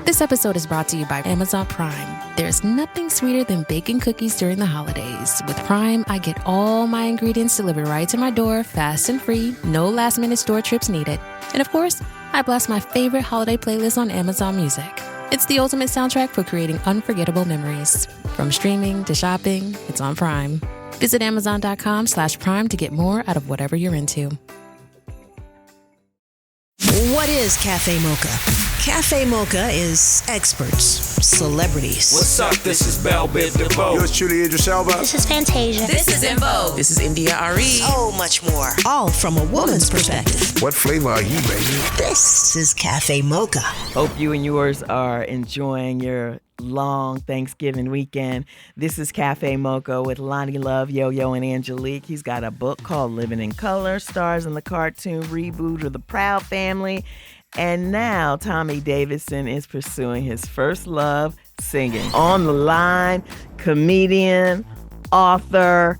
This episode is brought to you by Amazon Prime. There's nothing sweeter than baking cookies during the holidays. With Prime, I get all my ingredients delivered right to my door, fast and free, no last-minute store trips needed. And of course, I blast my favorite holiday playlist on Amazon Music. It's the ultimate soundtrack for creating unforgettable memories. From streaming to shopping, it's on Prime. Visit Amazon.com/Prime to get more out of whatever you're into. What is Cafe Mocha? Cafe Mocha is experts, celebrities. What's up? This is Belle Biv DeVoe. Yours truly, Idris Elba. This is Fantasia. This is In Vogue. This is India Ari. So much more. All from a woman's perspective. What flavor are you, baby? This is Cafe Mocha. Hope you and yours are enjoying your long Thanksgiving weekend. This is Cafe Mocha with Loni Love, Yo-Yo, and Angelique. He's got a book called Living in Color, stars in the cartoon reboot of The Proud Family. And now Tommy Davidson is pursuing his first love, singing. On the line, comedian, author,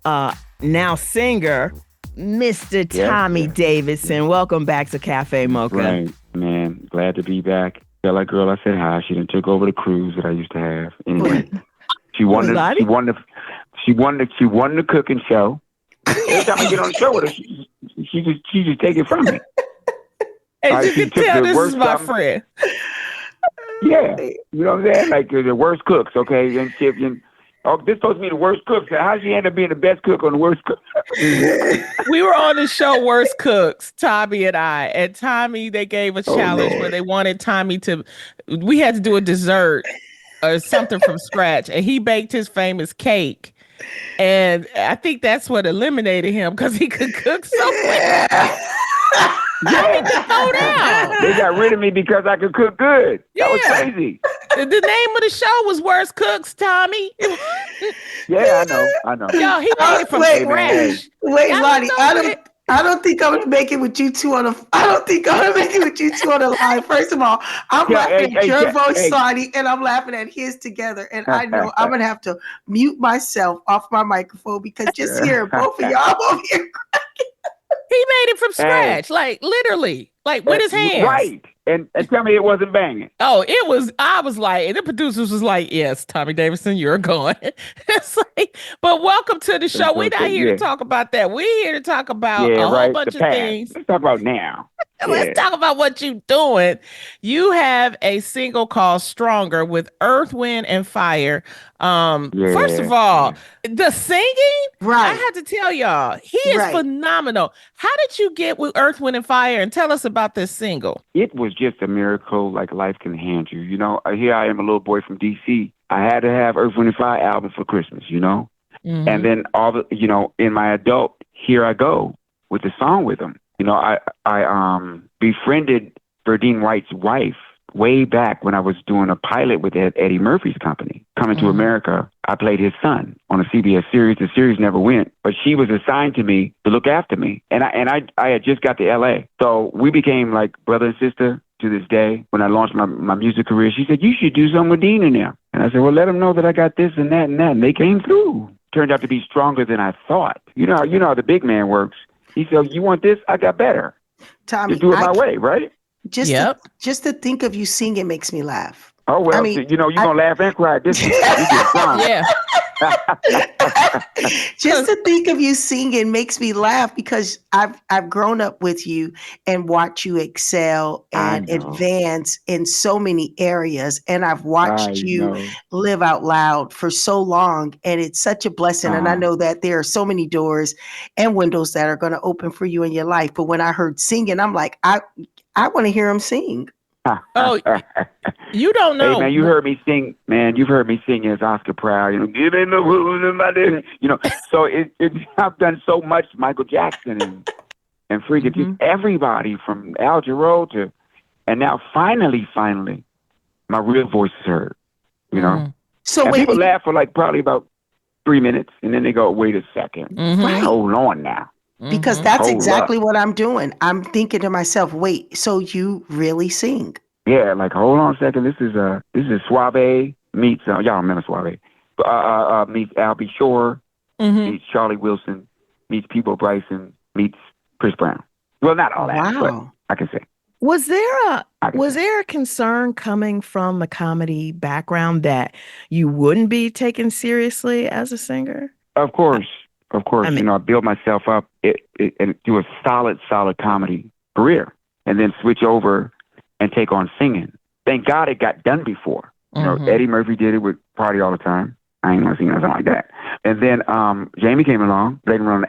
now singer, Mr. Tommy Davidson. Welcome back to Cafe Mocha. Right, man. Glad to be back. Tell that girl I said hi. She done took over the cruise that I used to have. Anyway, she won the cooking show. Every time I get on the show with her, she just take it from me. As you can tell, this is my friend. Yeah, you know what I'm saying? Like the worst cooks, okay? And this supposed to be the worst cook. So how she end up being the best cook on the worst cook? We were on the show Worst Cooks, Tommy and I. And Tommy, they gave a challenge where they wanted Tommy we had to do a dessert or something from scratch. And he baked his famous cake. And I think that's what eliminated him because he could cook so well. They got rid of me because I could cook good. That was crazy. The name of the show was Worst Cooks, Tommy. Yeah, I know. Yo, he made it from scratch. Wait, Loni, I don't think I'm gonna make it with you two on the. I don't think I'm gonna make it with you two on the line. First of all, I'm laughing at your voice, Loni, and I'm laughing at his together. And I know I'm gonna have to mute myself off my microphone because just hearing both of y'all, I'm over here cracking. He made it from scratch, like literally, like with his hands. Right. And tell me it wasn't banging. Oh, it was. I was like, and the producers was like, yes, Tommy Davidson, you're going. It's like, but welcome to the show. We're not here to talk about that. We're here to talk about a whole bunch of things. Let's talk about now. Let's talk about what you're doing. You have a single called Stronger with Earth, Wind, and Fire. First of all, the singing, I had to tell y'all, he is phenomenal. How did you get with Earth, Wind, and Fire? And tell us about this single. It was just a miracle like life can hand you. You know, here I am, a little boy from D.C. I had to have Earth, Wind, and Fire album for Christmas, you know? Mm-hmm. And then in my adult, here I go with the song with him. You know, I befriended Verdine White's wife way back when I was doing a pilot with Eddie Murphy's company, Coming to America. I played his son on a CBS series. The series never went, but she was assigned to me to look after me. And I had just got to L.A. So we became like brother and sister to this day. When I launched my music career, she said, you should do something with Dean in there. And I said, well, let them know that I got this and that and that. And they came through. Turned out to be stronger than I thought. You know how the big man works. He said, you want this? I got better. Tommy, just do it my way, right? Just to think of you singing makes me laugh. Oh, well, I mean, you're going to laugh and cry. This is yeah. Just to think of you singing makes me laugh because I've grown up with you and watched you excel and advance in so many areas. And I've watched you live out loud for so long. And it's such a blessing. And I know that there are so many doors and windows that are going to open for you in your life. But when I heard singing, I'm like, I want to hear him sing. Oh, you don't know. Hey, man, you heard me sing, man. You've heard me sing as Oscar Proud. You know, give in the rules in my day. You know, so I've done so much. Michael Jackson and freaking everybody from Al Jarreau and now finally, my real voice is heard. You know, so people laugh for like probably about 3 minutes, and then they go, "Wait a second, hold on now." Because that's exactly what I'm doing. I'm thinking to myself, wait, so you really sing? Yeah, like hold on a second. This is Suave meets y'all remember Suave? Meets Albie Shore, meets Charlie Wilson, meets Peabo Bryson, meets Chris Brown. Well, not all that, but I can say. Was there a concern coming from the comedy background that you wouldn't be taken seriously as a singer? Of course. I mean, I built myself up and do a solid comedy career, and then switch over and take on singing. Thank God it got done before. You know, Eddie Murphy did it with Party All the Time. I ain't gonna sing nothing like that. And then Jamie came along, played him on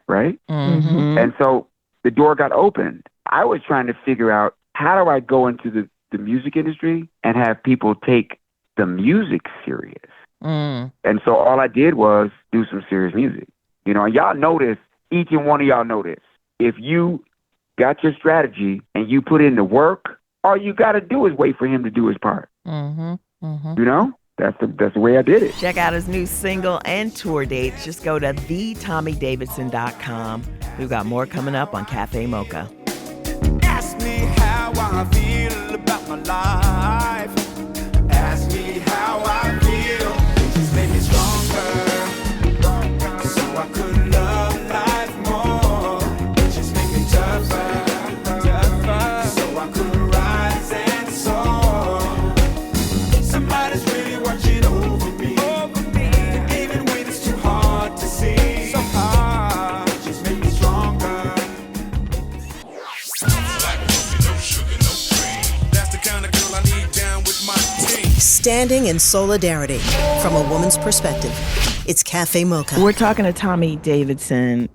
right? And so the door got opened. I was trying to figure out, how do I go into the music industry and have people take the music serious? And so all I did was do some serious music. You know, and y'all know this, each and one of y'all know this. If you got your strategy and you put in the work, all you got to do is wait for him to do his part. You know? That's the way I did it. Check out his new single and tour dates. Just go to thetommydavidson.com. We've got more coming up on Cafe Mocha. Ask me how I feel about my life. Ask me how I feel. It just made me stronger. So I could love life more. It just made me tougher. So I could rise and soar. Somebody's really watching over me. Even when it's too hard to see. So hard. It just made me stronger. Standing in solidarity from a woman's perspective. It's Cafe Mocha. We're talking to Tommy Davidson.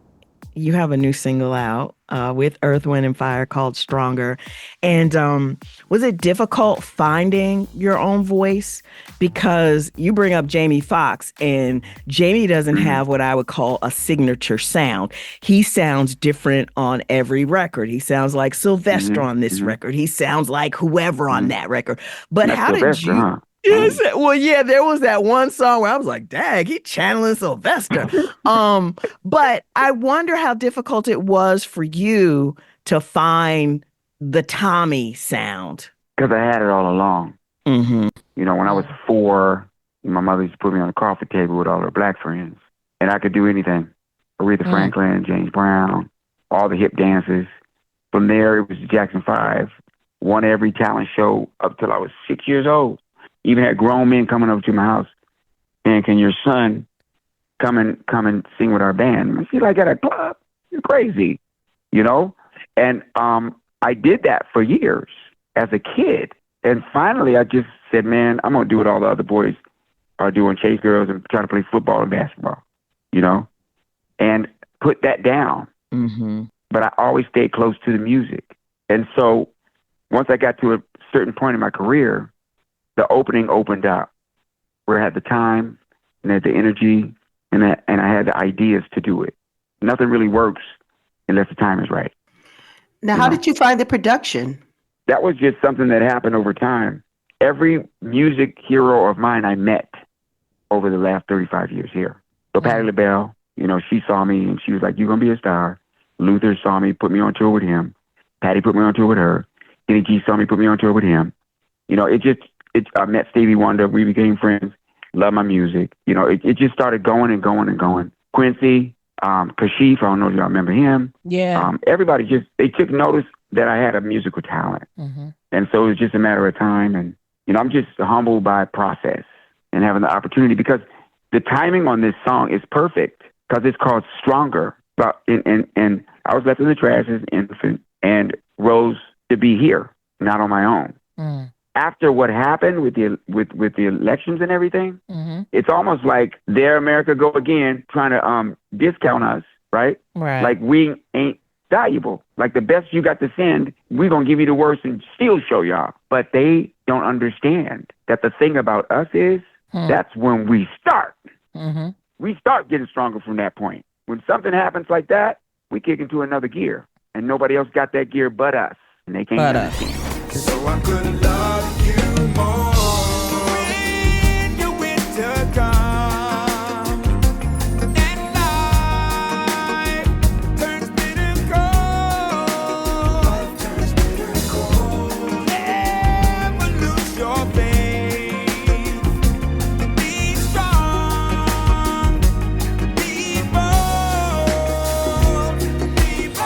You have a new single out with Earth, Wind, and Fire called Stronger. And was it difficult finding your own voice? Because you bring up Jamie Foxx, and Jamie doesn't have what I would call a signature sound. He sounds different on every record. He sounds like Sylvester on this record. He sounds like whoever on that record. But That's how Sylvester, did you... huh? Yes, well, yeah, there was that one song where I was like, dang, he channeling Sylvester. But I wonder how difficult it was for you to find the Tommy sound. Because I had it all along. You know, when I was 4, my mother used to put me on the coffee table with all her black friends, and I could do anything. Aretha Franklin, James Brown, all the hip dances. From there, it was Jackson 5. Won every talent show up till I was 6 years old. Even had grown men coming over to my house, and can your son come and sing with our band? I feel like at a club. You're crazy, you know? And I did that for years as a kid. And finally, I just said, man, I'm going to do what all the other boys are doing, chase girls and try to play football and basketball, you know? And put that down. But I always stayed close to the music. And so once I got to a certain point in my career, the opening opened up where I had the time and I had the energy and I had the ideas to do it. Nothing really works unless the time is right. Now, how did you find the production? That was just something that happened over time. Every music hero of mine I met over the last 35 years here. So Patti LaBelle, you know, she saw me and she was like, you're going to be a star. Luther saw me, put me on tour with him. Patti put me on tour with her. Kenny G saw me, put me on tour with him. You know, I met Stevie Wonder. We became friends. Love my music. You know, it just started going and going and going. Quincy, Kashif, I don't know if y'all remember him. Yeah. Everybody they took notice that I had a musical talent. And so it was just a matter of time. And, you know, I'm just humbled by process and having the opportunity, because the timing on this song is perfect because it's called Stronger. And I was left in the trash as an infant and rose to be here, not on my own. After what happened with the elections and everything, it's almost like there America go again, trying to discount us, right? Like we ain't valuable. Like the best you got to send, we're going to give you the worst and still show y'all. But they don't understand that the thing about us is that's when we start. We start getting stronger from that point. When something happens like that, we kick into another gear. And nobody else got that gear but us. And they can't understand. So I could love you more when your winter comes and life turns bitter cold. Never lose your faith. Be strong. Be bold. Be bold.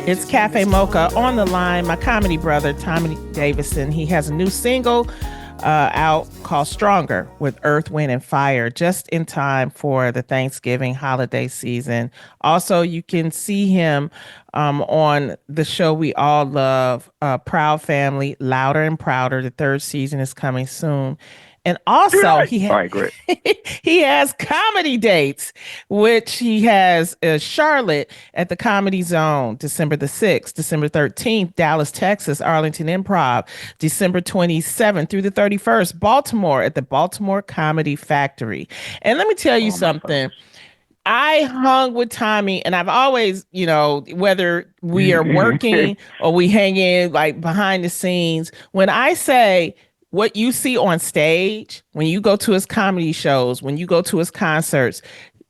It's Cafe Mocha. On the line, my comedy brother, Tommy Davidson. He has a new single out called Stronger with Earth, Wind, and Fire, just in time for the Thanksgiving holiday season. Also, you can see him on the show we all love, Proud Family, Louder and Prouder. The third season is coming soon. And also, he has comedy dates, which he has Charlotte at the Comedy Zone, December the 6th, December 13th, Dallas, Texas, Arlington Improv, December 27th through the 31st, Baltimore at the Baltimore Comedy Factory. And let me tell you something. I hung with Tommy, and I've always, whether we are working or we hang in like behind the scenes, when I say what you see on stage, when you go to his comedy shows, when you go to his concerts,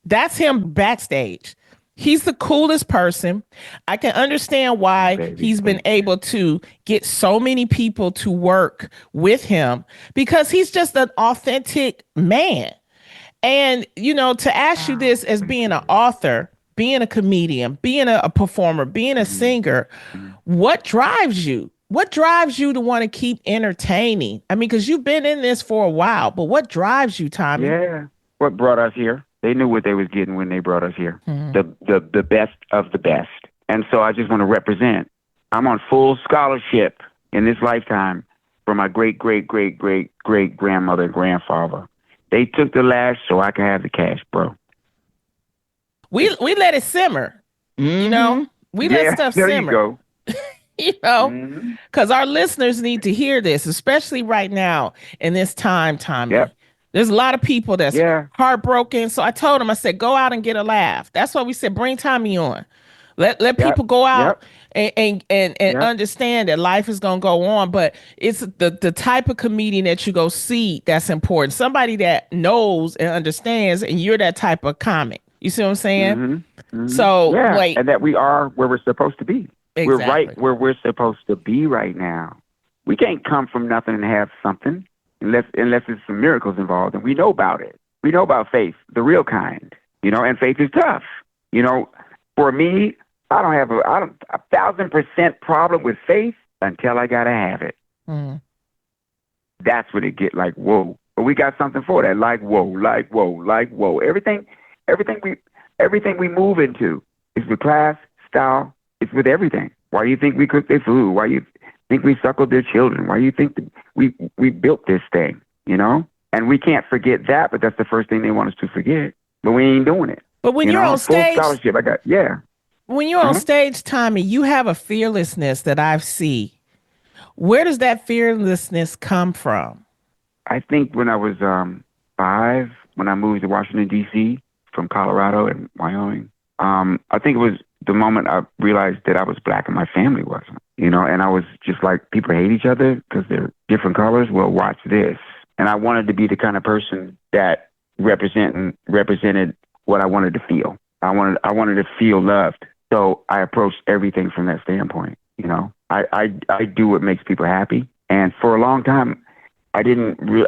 that's him backstage. He's the coolest person. I can understand why he's been able to get so many people to work with him, because he's just an authentic man. And, to ask you this as being an author, being a comedian, being a performer, being a singer, what drives you? What drives you to want to keep entertaining? I mean, because you've been in this for a while, but what drives you, Tommy? Yeah. What brought us here? They knew what they was getting when they brought us here. The best of the best. And so I just want to represent. I'm on full scholarship in this lifetime for my great, great, great, great, great grandmother and grandfather. They took the lash so I can have the cash, bro. We let it simmer. We let stuff simmer. You go. Because our listeners need to hear this, especially right now in this time, Tommy. Yep. There's a lot of people that's heartbroken. So I told him, I said, go out and get a laugh. That's why we said, bring Tommy on. Let people go out and understand that life is going to go on. But it's the type of comedian that you go see that's important. Somebody that knows and understands, and you're that type of comic. You see what I'm saying? So, and that we are where we're supposed to be. Exactly. We're right where we're supposed to be right now. We can't come from nothing and have something unless there's some miracles involved, and we know about it. We know about faith, the real kind, and faith is tough. For me, I don't have a 1,000% problem with faith until I gotta have it. That's when it get like, whoa. But we got something for that, like whoa, like whoa, like whoa. Everything we move into is with class, style. It's with everything. Why do you think we cook their food? Why do you think we suckled their children? Why do you think we built this thing? And we can't forget that, but that's the first thing they want us to forget. But we ain't doing it. But when you're on stage, full scholarship, when you're on stage, Tommy, you have a fearlessness that I see. Where does that fearlessness come from? I think when I was 5, when I moved to Washington, D.C. from Colorado and Wyoming, I think it was the moment I realized that I was black and my family wasn't, and I was just like, people hate each other because they're different colors. Well, watch this. And I wanted to be the kind of person that represented what I wanted to feel. I wanted to feel loved. So I approached everything from that standpoint. I do what makes people happy. And for a long time, I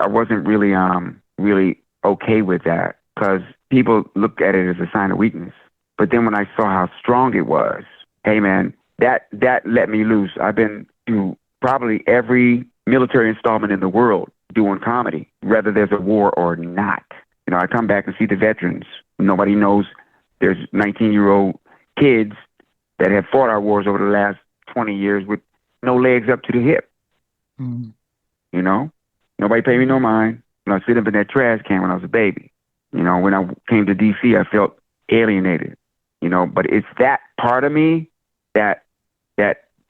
wasn't really okay with that, because people look at it as a sign of weakness. But then when I saw how strong it was, hey man, that let me loose. I've been to probably every military installment in the world doing comedy, whether there's a war or not. I come back and see the veterans. Nobody knows there's 19-year-old kids that have fought our wars over the last 20 years with no legs up to the hip. Nobody paid me no mind. When I sit up in that trash can when I was a baby. When I came to D.C., I felt alienated. But it's that part of me that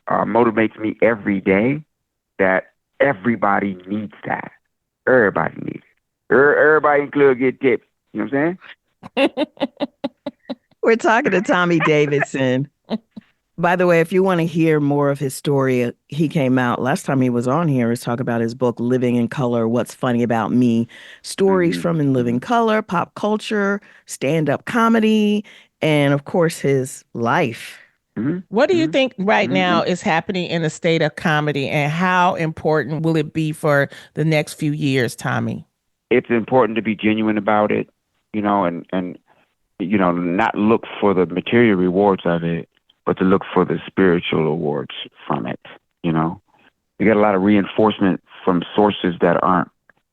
motivates me every day, that everybody needs that. Everybody needs it. Everybody in club get tips. You know what I'm saying? We're talking to Tommy Davidson. By the way, if you want to hear more of his story, he came out last time he was on here. He's talking about his book, Living in Color, What's Funny About Me, stories from In Living Color, pop culture, stand-up comedy, and of course, his life. What do you think right now is happening in the state of comedy, and how important will it be for the next few years, Tommy? It's important to be genuine about it, and not look for the material rewards of it, but to look for the spiritual rewards from it. You know, you get a lot of reinforcement from sources that aren't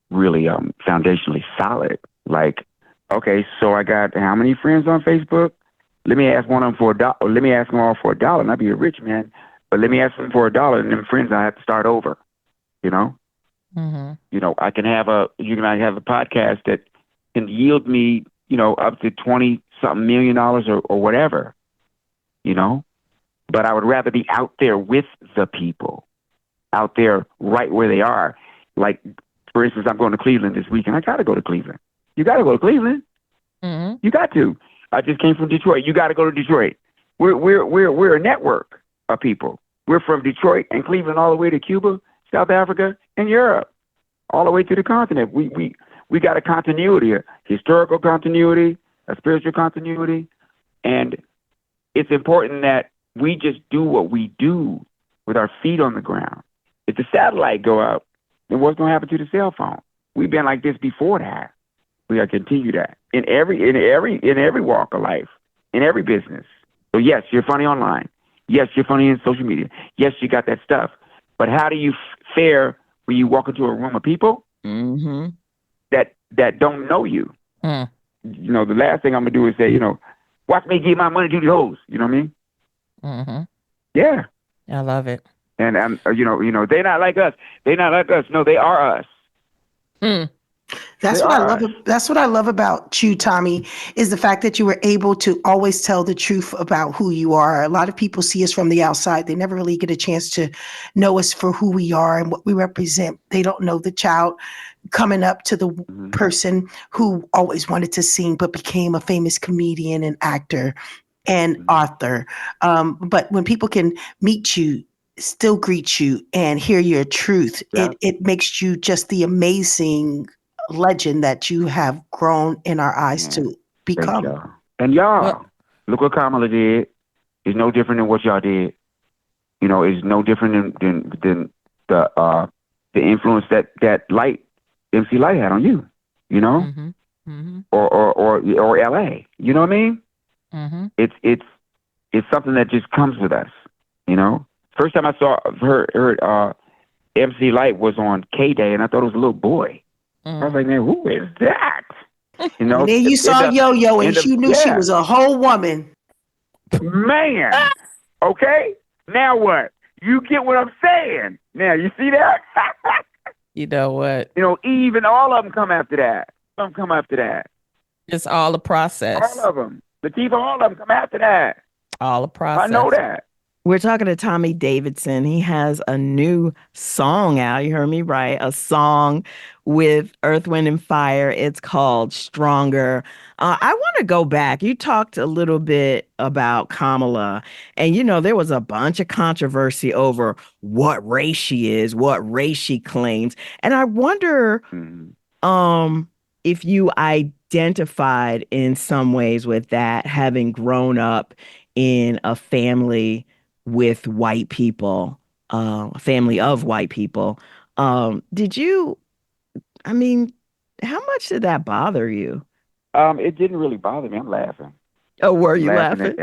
really foundationally solid. Like, okay, so I got how many friends on Facebook? Let me ask one of them for $1. Let me ask them all for $1, and I'll be a rich man. But let me ask them for $1, and then friends, I have to start over. You know, you know, I can have a podcast that can yield me, you know, up to $20-something million or whatever. You know, but I would rather be out there with the people, out there right where they are. Like, for instance, I'm going to Cleveland this weekend. I got to go to Cleveland. You got to go to Cleveland. You got to. I just came from Detroit. You got to go to Detroit. We're a network of people. We're from Detroit and Cleveland all the way to Cuba, South Africa, and Europe, all the way to the continent. We got a continuity, a historical continuity, a spiritual continuity, and it's important that we just do what we do with our feet on the ground. If the satellite go out, then what's going to happen to the cell phone? We've been like this before that. We got to continue that in every walk of life, in every business. So yes, you're funny online. Yes, you're funny in social media. Yes, you got that stuff. But how do you fare when you walk into a room of people that don't know you? You know, the last thing I'm gonna do is say, you know, watch me give my money to the hoes. You know what I mean? Yeah. I love it. And you know, they're not like us. They're not like us. No, they are us. That's what I love. That's what I love about you, Tommy, is the fact that you were able to always tell the truth about who you are. A lot of people see us from the outside. They never really get a chance to know us for who we are and what we represent. They don't know the child coming up to the person who always wanted to sing but became a famous comedian and actor and author. But when people can meet you, still greet you and hear your truth, it makes you just the amazing legend that you have grown in our eyes to become. Y'all. And y'all, look what Kamala did. It's no different than what y'all did. You know, it's no different than the influence that MC Light had on you. You know, or LA. You know what I mean? It's something that just comes with us. You know, first time I heard MC Light was on K Day, and I thought it was a little boy. I was like, man, who is that? You know, and then you saw Yo-Yo, and you knew she was a whole woman. Man, okay. Now what? You get what I'm saying? Now you see that? You know what? You know, Eve and all of them come after that. Some come after that. It's all a process. All of them. Latifah, all of them come after that. All a process. I know that. We're talking to Tommy Davidson. He has a new song out. You heard me right. A song with Earth, Wind, and Fire. It's called Stronger. I want to go back. You talked a little bit about Kamala, and you know, there was a bunch of controversy over what race she is, what race she claims. And I wonder if you identified in some ways with that, having grown up in a family with white people, a family of white people. Did you, I mean, how much did that bother you? It didn't really bother me. I'm laughing. Oh, were you laughing?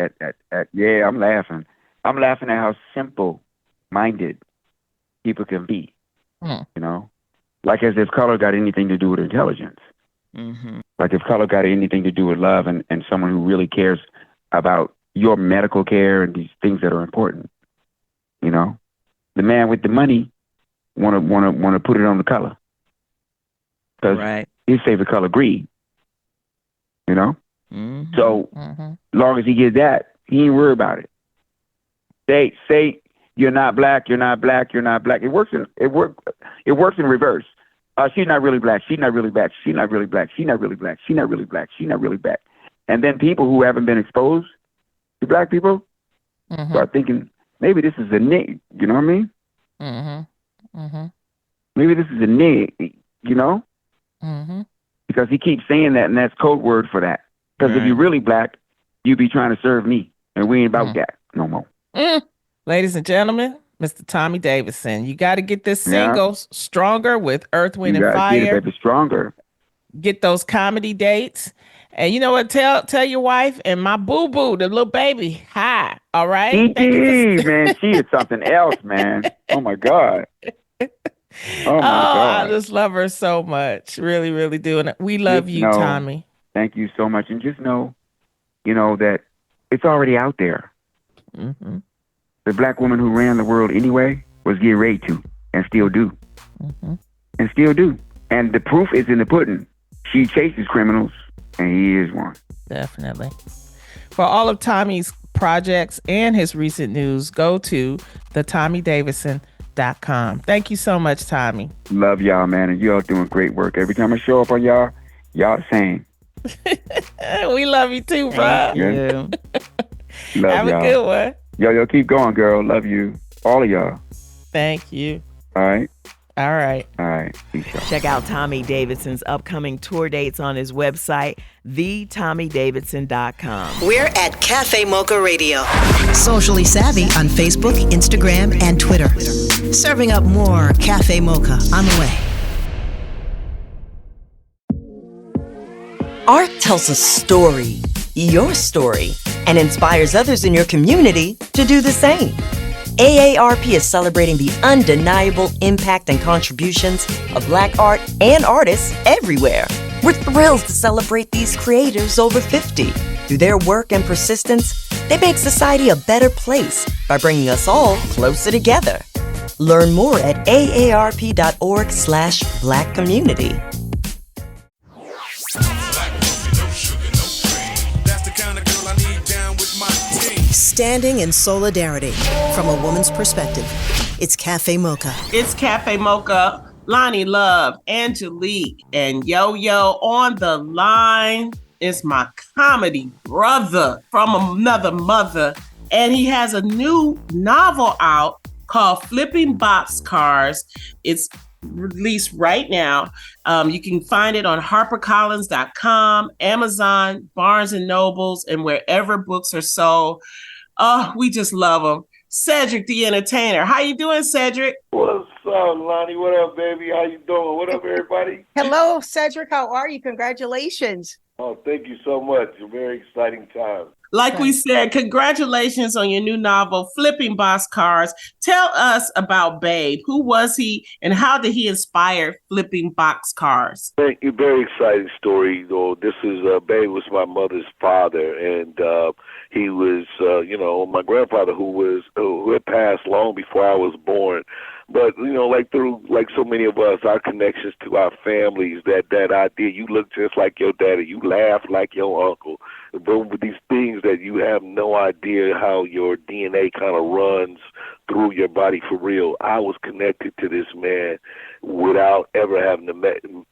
Yeah, I'm laughing. I'm laughing at how simple-minded people can be. You know, like as if color got anything to do with intelligence. Like if color got anything to do with love and someone who really cares about your medical care and these things that are important. You know, the man with the money want to put it on the color because his favorite color green. You know, so long as he gets that, he ain't worried about it. Say you're not black, you're not black, you're not black. It works in reverse. She's not really black. She's not really black. She's not really black. She's not really black. She's not really black. She's not really black. And then people who haven't been exposed to black people start thinking, maybe this is a nigga, you know what I mean? Maybe this is a nigga, you know? Because he keeps saying that, and that's code word for that. Because if you're really black, you be trying to serve me, and we ain't about that no more. Ladies and gentlemen, Mr. Tommy Davidson, you got to get this single Stronger with Earth, Wind, and Fire. Get it, baby, Stronger. Get those comedy dates. And you know what? Tell your wife and my boo-boo, the little baby, hi. All right? Thank you man, she is something else, man. Oh, my God. Oh, my I God. just love her so much. Really, really do. And we love Just you, know, Tommy. thank you so much. And just know, that it's already out there. Mm-hmm. The black woman who ran the world anyway was getting ready to, and still do. Mm-hmm. And still do. And the proof is in the pudding. She chases criminals, and he is one. Definitely. For all of Tommy's projects and his recent news, go to theTommyDavidson.com. Thank you so much, Tommy. Love y'all, man, and y'all doing great work. Every time I show up on y'all the same. We love you too, bro. Thank you. Love Have y'all. a good one. Yo, keep going, girl. Love you. All of y'all. Thank you. All right. All right. Peace, y'all. Check out Tommy Davidson's upcoming tour dates on his website, TheTommyDavidson.com. We're at Cafe Mocha Radio. Socially savvy on Facebook, Instagram, and Twitter. Serving up more Cafe Mocha on the way. Art tells a story, your story, and inspires others in your community to do the same. AARP is celebrating the undeniable impact and contributions of Black art and artists everywhere. We're thrilled to celebrate these creators over 50. Through their work and persistence, they make society a better place by bringing us all closer together. Learn more at aarp.org/blackcommunity. Standing in solidarity from a woman's perspective. It's Cafe Mocha. It's Cafe Mocha. Loni Love, Angelique, and Yo-Yo on the line. It's my comedy brother from another mother. And he has a new novel out called Flipping Boxcars. It's released right now. You can find it on HarperCollins.com, Amazon, Barnes & Nobles, and wherever books are sold. Oh, we just love him. Cedric the Entertainer. How you doing, Cedric? What's up, Lonnie? What up, baby? How you doing? What up, everybody? Hello, Cedric. How are you? Congratulations. Oh, thank you so much. A very exciting time. Like we said, congratulations on your new novel, Flipping Boxcars. Tell us about Babe. Who was he and how did he inspire Flipping Boxcars? Thank you. Very exciting story, though. This is, Babe was my mother's father, and he was, my grandfather who had passed long before I was born. But, like so many of us, our connections to our families, that idea, you look just like your daddy, you laugh like your uncle. But with these things that you have no idea how your DNA kind of runs through your body for real. I was connected to this man without ever having met him.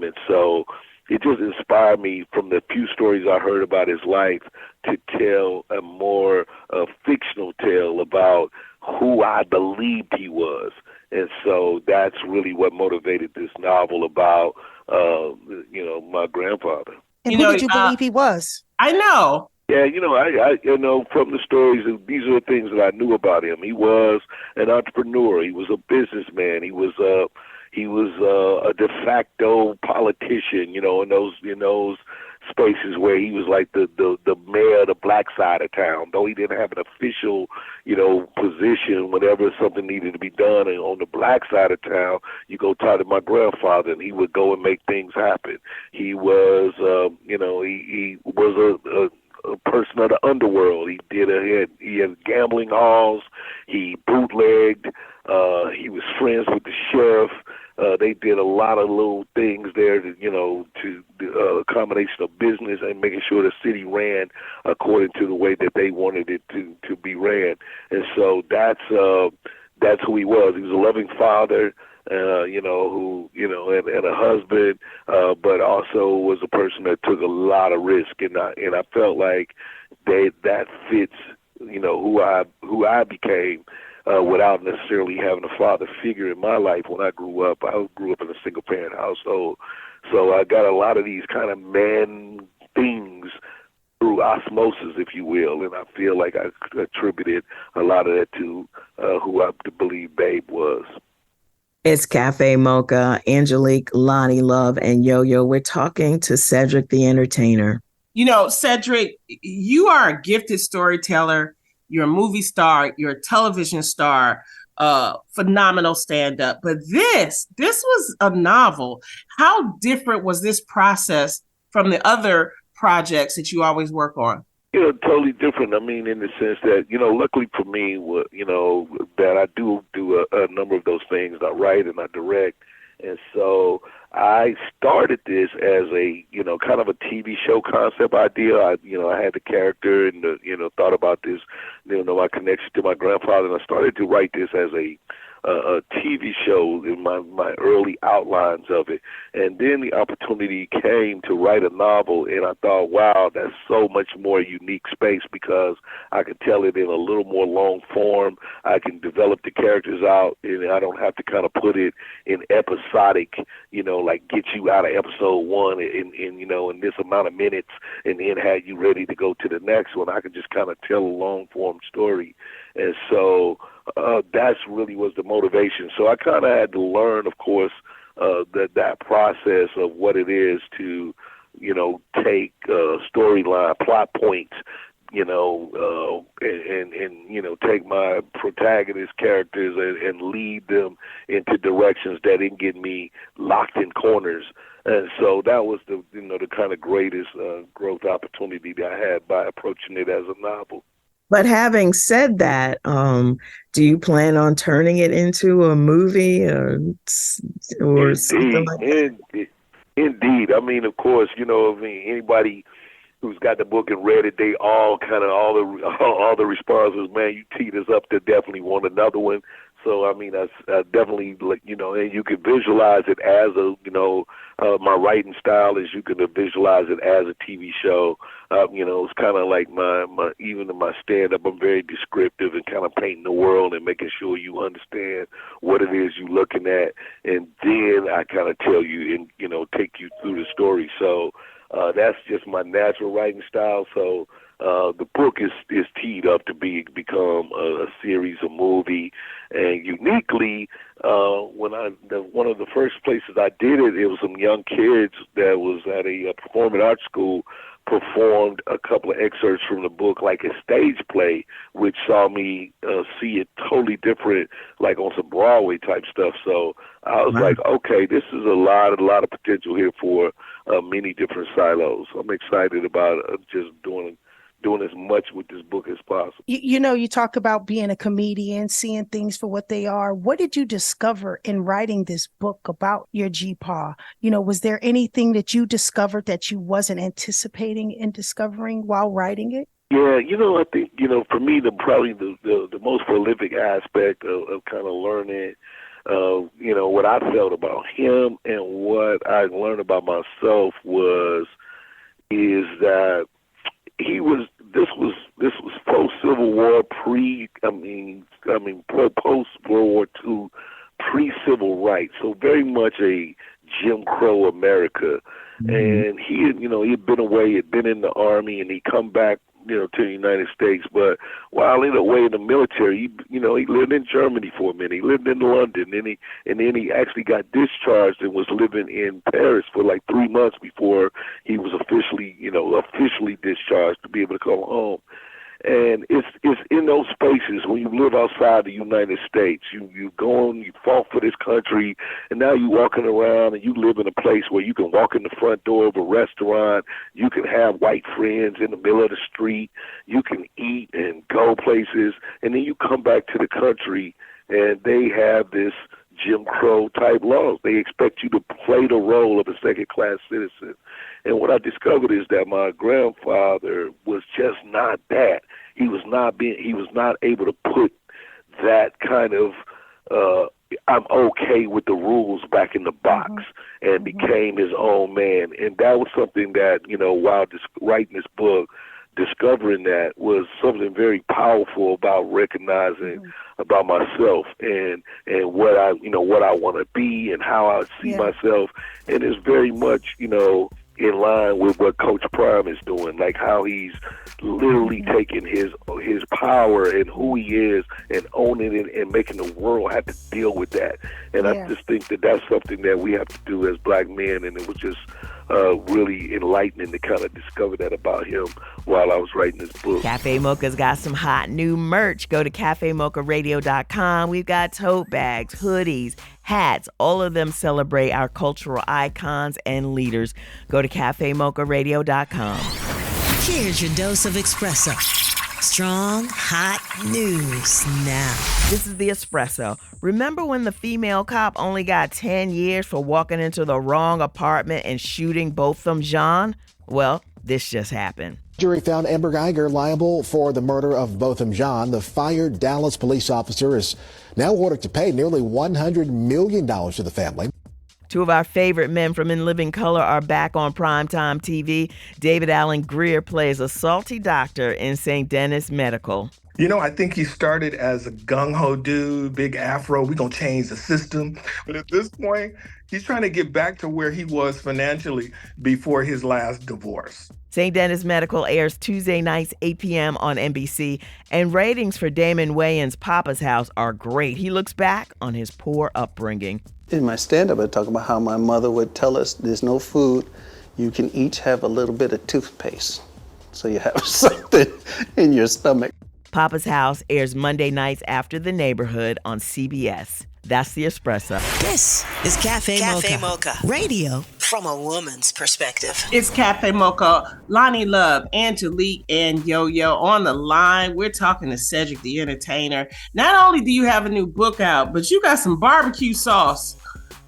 And so it just inspired me from the few stories I heard about his life to tell a more fictional tale about who I believed he was. And so that's really what motivated this novel about, my grandfather. And who did you believe he was? I know. Yeah, I from the stories, these are the things that I knew about him. He was an entrepreneur. He was a businessman. He was a de facto politician. In those spaces where he was like the mayor of the black side of town, though he didn't have an official, position. Whenever something needed to be done and on the black side of town, you go talk to my grandfather and he would go and make things happen. He was, he was a person of the underworld. He had gambling halls. He bootlegged. He was friends with the sheriff. They did a lot of little things there to a combination of business and making sure the city ran according to the way that they wanted it to be ran. And so that's who he was. He was a loving father, who and a husband, but also was a person that took a lot of risk. And I felt like that fits, who I became. Without necessarily having a father figure in my life when I grew up. I grew up in a single-parent household. So I got a lot of these kind of man things through osmosis, if you will, and I feel like I attributed a lot of that to who I believe Babe was. It's Cafe Mocha, Angelique, Loni Love, and Yo-Yo. We're talking to Cedric the Entertainer. You know, Cedric, you are a gifted storyteller. You're a movie star. You're a television star. Phenomenal stand-up. But this was a novel. How different was this process from the other projects that you always work on? Totally different. I mean, in the sense that, luckily for me, that I do a number of those things. I write and I direct. And so I started this as a, kind of a TV show concept idea. I had the character and, thought about this, my connection to my grandfather. And I started to write this as a TV show in my early outlines of it. And then the opportunity came to write a novel, and I thought, wow, that's so much more unique space because I can tell it in a little more long form. I can develop the characters out, and I don't have to kind of put it in episodic, like get you out of episode one in this amount of minutes and then have you ready to go to the next one. I can just kind of tell a long form story. And so that's really was the motivation. So I kind of had to learn, of course, that process of what it is to, take storyline, plot points, and take my protagonist characters and lead them into directions that didn't get me locked in corners. And so that was the kind of greatest growth opportunity that I had by approaching it as a novel. But having said that, do you plan on turning it into a movie or something like that? Indeed. I mean, of course, anybody who's got the book and read it, they all the responses, man, you teed us up to definitely want another one. So, I mean, I definitely, and you can visualize it as my writing style is you can visualize it as a TV show. It's kind of like even in my stand-up, I'm very descriptive and kind of painting the world and making sure you understand what it is you're looking at. And then I kind of tell you and, take you through the story. So that's just my natural writing style. So the book is teed up to become a series, a movie, and uniquely, one of the first places I did it, it was some young kids that was at a performing arts school, performed a couple of excerpts from the book like a stage play, which saw me see it totally different, like on some Broadway type stuff. So I was like, okay, this is a lot of potential here for many different silos. I'm excited about just doing as much with this book as possible. You talk about being a comedian, seeing things for what they are. What did you discover in writing this book about your GPA? Was there anything that you discovered that you wasn't anticipating in discovering while writing it? Yeah, I think, for me, probably the most prolific aspect of kind of learning, what I felt about him and what I learned about myself is that this was post Civil War, post World War II, pre Civil Rights. So very much a Jim Crow America. Mm-hmm. And he had been away, had been in the Army, and he come back, to the United States. But while away in the military, he lived in Germany for a minute. He lived in London, and then he actually got discharged and was living in Paris for like 3 months before he was officially discharged to be able to come home. And it's in those spaces when you live outside the United States, you fought for this country, and now you're walking around and you live in a place where you can walk in the front door of a restaurant, you can have white friends in the middle of the street, you can eat and go places, and then you come back to the country and they have this Jim Crow type laws. They expect you to play the role of a second-class citizen. And what I discovered is that my grandfather was just not that. He was not able to put that kind of I'm okay with the rules back in the box, and became his own man. And that was something that, while writing this book, discovering that was something very powerful about recognizing about myself and what I want to be and how I see myself. And it's very much, in line with what Coach Prime is doing, like how he's literally taking his power and who he is and owning it and making the world have to deal with that. And I just think that that's something that we have to do as black men, and it was just really enlightening to kind of discover that about him while I was writing this book. Cafe Mocha's got some hot new merch. Go to cafemocharadio.com. We've got tote bags, hoodies, hats. All of them celebrate our cultural icons and leaders. Go to cafemocharadio.com. Here's your dose of espresso. Strong, hot news now. This is the espresso. Remember when the female cop only got 10 years for walking into the wrong apartment and shooting Botham Jean? Well, this just happened. Jury found Amber Geiger liable for the murder of Botham Jean. The fired Dallas police officer is now ordered to pay nearly $100 million to the family. Two of our favorite men from In Living Color are back on primetime TV. David Allen Greer plays a salty doctor in St. Denis Medical. You know, I think he started as a gung-ho dude, big afro, we're going to change the system. But at this point, he's trying to get back to where he was financially before his last divorce. St. Denis Medical airs Tuesday nights, 8 p.m. on NBC, and ratings for Damon Wayans' Papa's House are great. He looks back on his poor upbringing. In my stand-up, I talk about how my mother would tell us there's no food. You can each have a little bit of toothpaste, so you have something in your stomach. Papa's House airs Monday nights after The Neighborhood on CBS. That's the espresso. This is Cafe Mocha. Radio from a woman's perspective. It's Cafe Mocha. Loni Love, Angelique, and Yo-Yo on the line. We're talking to Cedric the Entertainer. Not only do you have a new book out, but you got some barbecue sauce.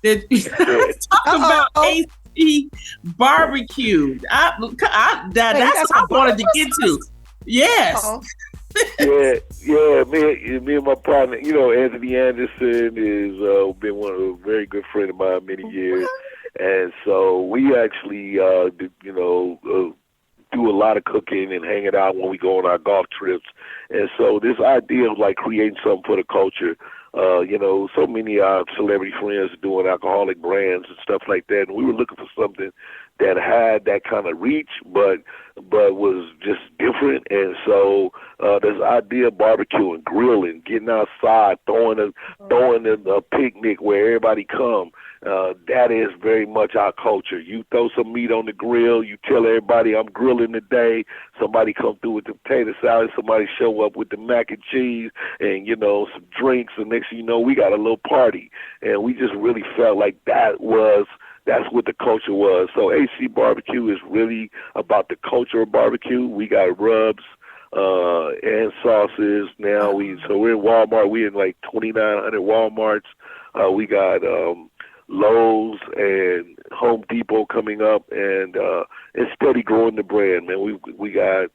Talk about AC barbecue. That's what I wanted to get to. Yes. Yeah, me and my partner, Anthony Anderson is been a very good friend of mine many years, and so we actually do a lot of cooking and hanging out when we go on our golf trips, and so this idea of like creating something for the culture. So many of our celebrity friends are doing alcoholic brands and stuff like that, and we were looking for something that had that kind of reach, but was just different. And so this idea of barbecuing, grilling, getting outside, throwing a picnic where everybody come, that is very much our culture. You throw some meat on the grill, you tell everybody I'm grilling today, somebody come through with the potato salad, somebody show up with the mac and cheese and, some drinks, and next thing you know, we got a little party. And we just really felt like that's what the culture was. So AC Barbecue is really about the culture of barbecue. We got rubs and sauces now. So we're in Walmart. We're in like 2,900 Walmarts. We got Lowe's and Home Depot coming up, and steady growing the brand, man. We got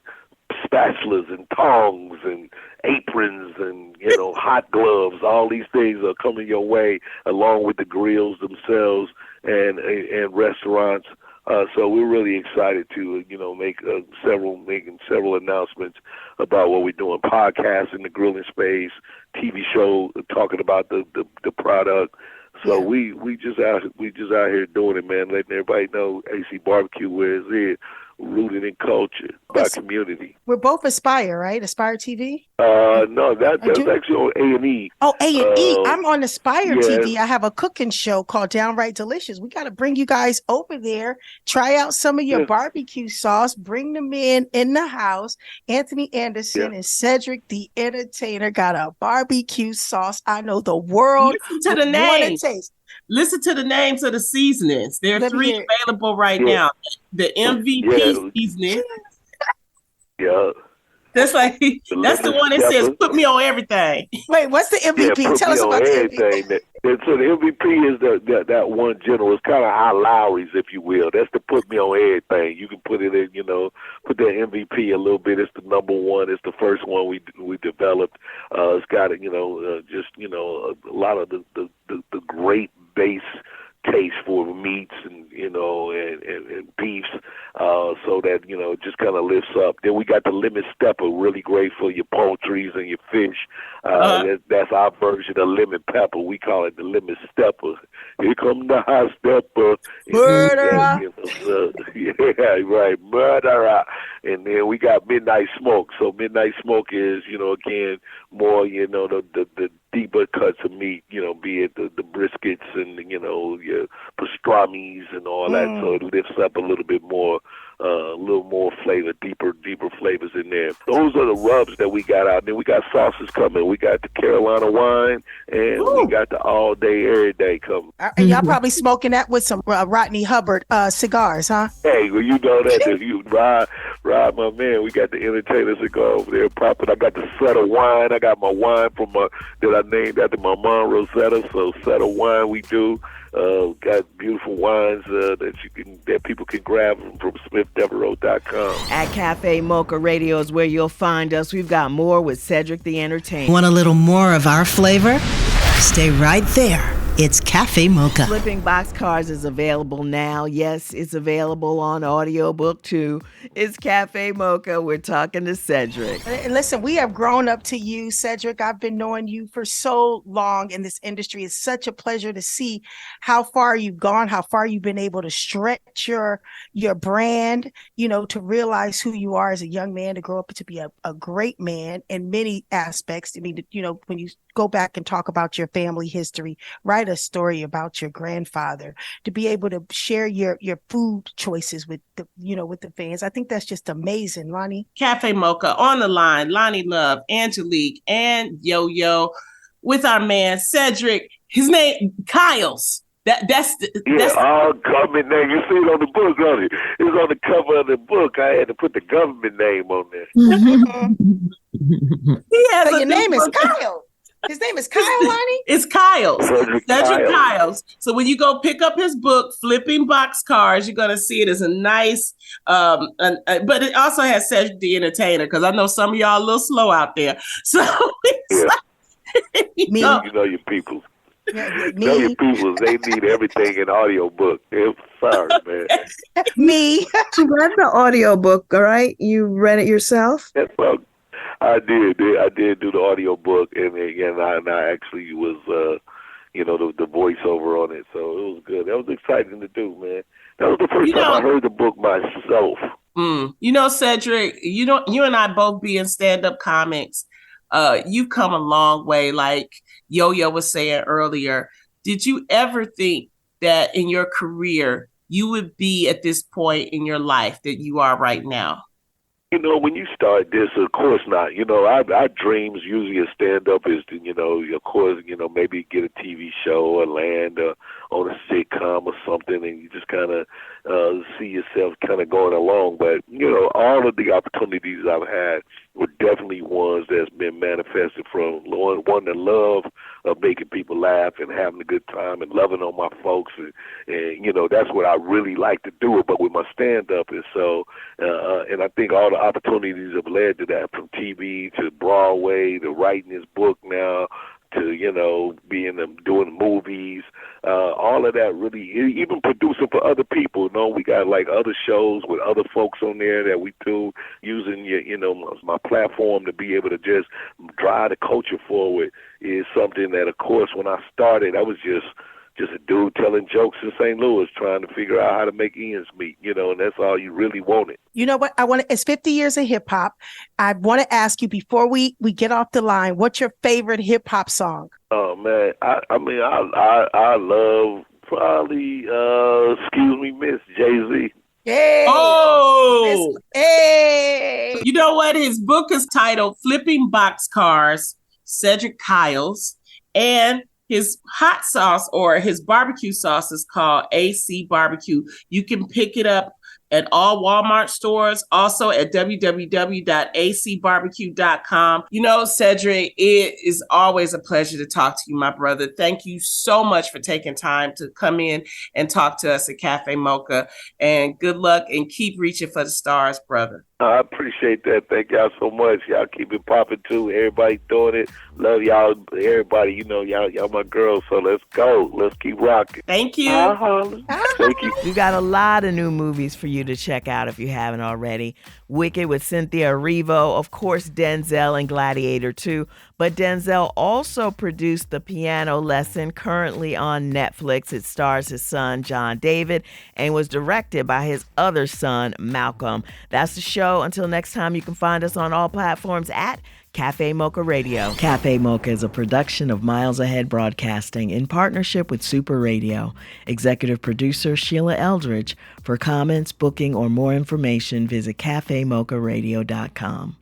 spatulas and tongs and aprons and hot gloves. All these things are coming your way, along with the grills themselves and restaurants. So we're really excited to making several announcements about what we're doing: podcasts in the grilling space, TV show talking about the product. So we just out here doing it, man, letting everybody know AC Barbecue where it's at. Rooted in culture by community. We're both Aspire, right? Aspire TV? No, that's actually on A&E. Oh, A&E. I'm on Aspire TV. I have a cooking show called Downright Delicious. We got to bring you guys over there, try out some of your barbecue sauce, bring them in the house. Anthony Anderson and Cedric the Entertainer got a barbecue sauce I know the world Listen to the names. Listen to the names of the seasonings. There are 3 available right now. The MVP seasoning. Yeah. That's the one that says, put me on everything. Wait, what's the MVP? Tell us about the MVP. So the MVP is that one general. It's kind of our Lowry's, if you will. That's to put me on everything. You can put it in, put that MVP a little bit. It's the number one. It's the first one we developed. It's got, a lot of the great base taste for meats and and beefs, so that it just kind of lifts up. Then we got the lemon stepper, really great for your poultries and your fish. That's our version of lemon pepper. We call it the lemon stepper. Here come the hot stepper, murderer. Yeah, right, murderer. And then we got midnight smoke. So midnight smoke is again more the deeper cuts of meat, be it the briskets and your pastrami's and all that. So it lifts up a little bit more, a little more flavor, deeper flavors in there. Those are the rubs that we got out. Then we got sauces coming. We got the Carolina wine, and we got the all day, every day coming. And y'all probably smoking that with some Rodney Hubbard cigars, huh? Hey, well, you know that if you Rod, my man, we got the entertainer cigar over there popping. I got the Sutter wine. I got my wine from that I named after my mom, Rosetta. So Sutter wine we do. Got beautiful wines that people can grab from SmithDevereaux.com. At Cafe Mocha Radio is where you'll find us. We've got more with Cedric the Entertainer. Want a little more of our flavor? Stay right there. It's Cafe Mocha. Flipping Boxcars is available now. Yes, it's available on audiobook too. It's Cafe Mocha. We're talking to Cedric. Listen, we have grown up to you, Cedric. I've been knowing you for so long in this industry. It's such a pleasure to see how far you've gone, how far you've been able to stretch your brand, to realize who you are as a young man, to grow up to be a great man in many aspects. I mean, when you go back and talk about your family history, write a story about your grandfather, to be able to share your food choices with the fans. I think that's just amazing, Loni. Cafe Mocha on the line, Loni Love, Angelique, and Yo-Yo with our man Cedric. His name Kyle's. That's all government name. You see it on the book, don't it? It's on the cover of the book. I had to put the government name on there. So your name is Kyle. His name is Kyle, Loni? It's Kyle. Cedric Kyles. So when you go pick up his book, Flipping Boxcars, you're going to see it as a nice, but it also has Cedric the Entertainer, because I know some of y'all a little slow out there. So you know your people. Know your people. They need everything in audiobook. Sorry, man. Me. You read the audiobook, all right? You read it yourself? That's well. I did do the audio book, and I actually was, the voiceover on it, so it was good. That was exciting to do, man. That was the first time I heard the book myself. Cedric, you and I both being stand-up comics, you've come a long way. Like Yo-Yo was saying earlier, did you ever think that in your career you would be at this point in your life that you are right now? When you start this, of course not. Our dreams usually a stand-up is to, of course, maybe get a TV show or land on a sitcom or something, and you just kind of see yourself kind of going along. But, all of the opportunities I've had were definitely ones that's been manifested from one, the love of making people laugh and having a good time and loving on my folks. And that's what I really like to do, but with my stand-up. And so, and I think all the opportunities have led to that, from TV to Broadway to writing this book now to, doing movies, all of that really, even producing for other people. We got like other shows with other folks on there that we do, using my platform to be able to just drive the culture forward is something that, of course, when I started, I was just a dude telling jokes in St. Louis, trying to figure out how to make ends meet, and that's all you really wanted. You know what? it's 50 years of hip hop. I want to ask you, before we get off the line, what's your favorite hip hop song? Oh man, I love probably Excuse Me, Miss, Jay-Z. Hey! Oh! Hey! You know what? His book is titled Flipping Boxcars, Cedric Kyles, and his hot sauce or his barbecue sauce is called AC Barbecue. You can pick it up at all Walmart stores, also at www.acbarbecue.com. You know, Cedric, it is always a pleasure to talk to you, my brother. Thank you so much for taking time to come in and talk to us at Cafe Mocha. And good luck and keep reaching for the stars, brother. I appreciate that. Thank y'all so much. Y'all keep it popping too. Everybody doing it. Love y'all. Everybody, you know, y'all my girls. So let's go. Let's keep rocking. Thank you. Thank you. We got a lot of new movies for you to check out if you haven't already. Wicked with Cynthia Erivo, of course, Denzel and Gladiator 2. But Denzel also produced The Piano Lesson, currently on Netflix. It stars his son, John David, and was directed by his other son, Malcolm. That's the show. Until next time, you can find us on all platforms at Cafe Mocha Radio. Cafe Mocha is a production of Miles Ahead Broadcasting in partnership with Super Radio. Executive producer Sheila Eldridge. For comments, booking, or more information, visit cafemocharadio.com.